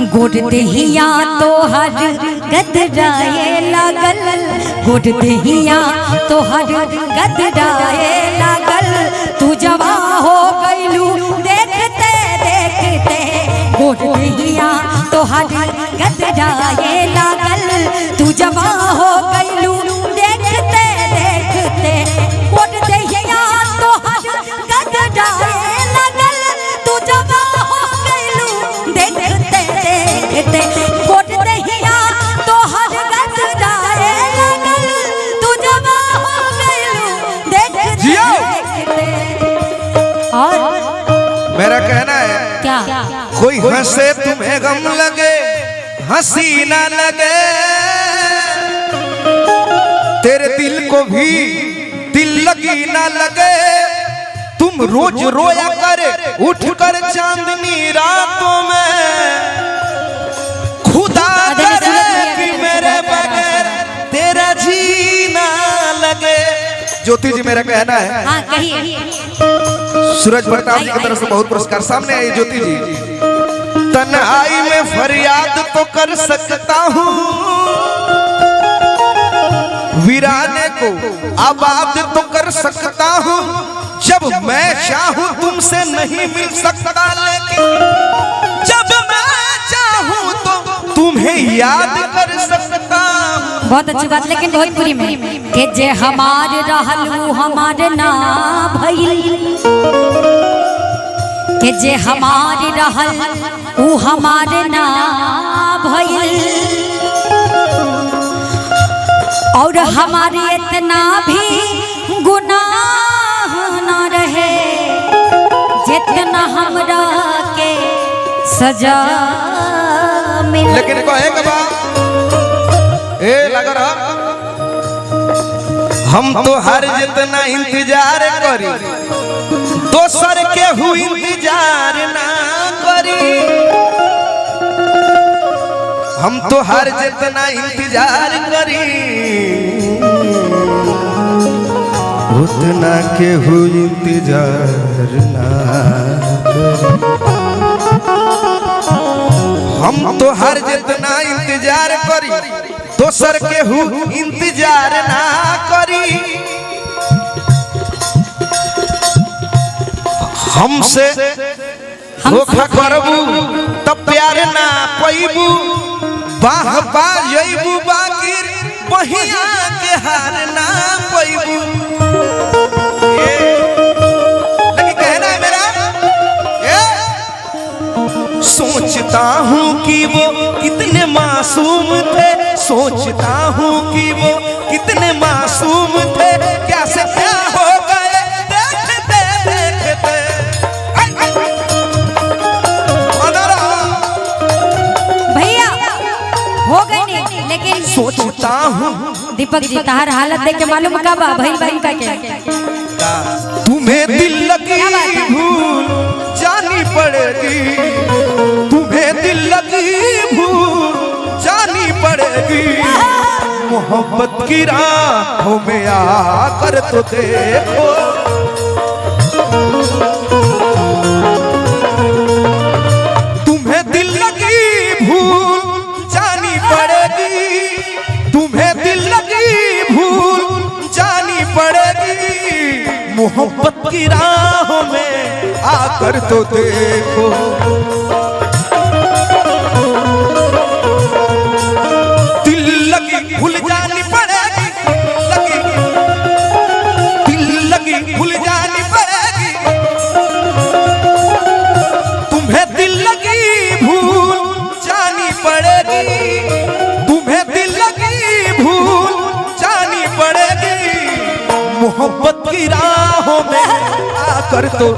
गोड़ देहिया तो हर गदराए लागल, गोड़ देहिया तो हर गदराए लागल, तू जवा हो गईलू देखते देखते। गोड़ देहिया तो हर गदराए लागल, तू जवा हो गईलू देखते देखते। गोड़ देहिया तो हर गदराए लागल, तू जवा हो गईलू देखते देखते। गोड़ देहिया तो हर गदराए लागल, तू जवा हो गईलू देखते देखते। और मेरा कहना है क्या? कोई हंसे तुम्हें गम लगे, हंसी ना लगे, तेरे दिल को भी दिल लगी ना लगे। तुम रोज रोया करे उठकर चांदनी रातों में, खुदा करे कि मेरे बगैर तेरा जीना लगे। ज्योति जी मेरा कहना है, हाँ कहिए। सूरज प्रताप जी की तरफ से बहुत पुरस्कार सामने आई। ज्योति जी, तन्हाई में फरियाद तो कर सकता हूँ, वीराने को आबाद तो कर सकता हूँ, जब मैं चाहूँ तुमसे नहीं मिल सकता, लेकिन जब मैं चाहूँ तो तुम्हें याद कर सकता हूँ। बहुत अच्छी बात। लेकिन भोजपुरी में के जे हमार रहल उ हमार ना भइल, के जे हमार रहल उ हमार ना भइल, और हमारे इतना भी गुनाह ना रहे जितना हमरा के सजा मिले। लेकिन कहेगा बा ए लगा रहा, हम तो हर जितना इंतजार करी, दोसर के हु इंतजार ना करी। हम तो हर जितना इंतजार करी, उतना के हु इंतजार ना करी। हम तो हर जितना इंतजार करी, दोसर के हु इंतजार ना करी। हमसे धोखा करबू तब प्यार ना पैबू, बाह बाजबू बाकिर बहिया के हार ना पैबू। लेकिन कहना है मेरा, सोचता हूँ कि वो कितने मासूम थे, सोचता हूँ कि वो कितने मासूम थे, क्या से क्या हो गए देखते देखते। भैया हो गई नहीं, लेकिन सोचता हूँ दीपक जी तार हालत देख के मालूम का बा भाई भाई का के तुम्हें दिल लगी भूल जानी पड़ेगी, तुम्हें दिल लगी भूल जानी पड़ेगी। मोहब्बत की राहों में आकर तो देखो, तुम्हें दिल लगी भूल जानी पड़ेगी, तुम्हें दिल लगी भूल जानी पड़ेगी। मोहब्बत की राहों में आकर तो देखो, दिल लगी भूल जानी पड़ेगी, दिल लगी भूल जानी पड़ेगी। तुम्हें दिल लगी भूल जानी पड़ेगी, तुम्हें दिल लगी भूल जानी पड़ेगी। मोहब्बत की राहों में आकर तो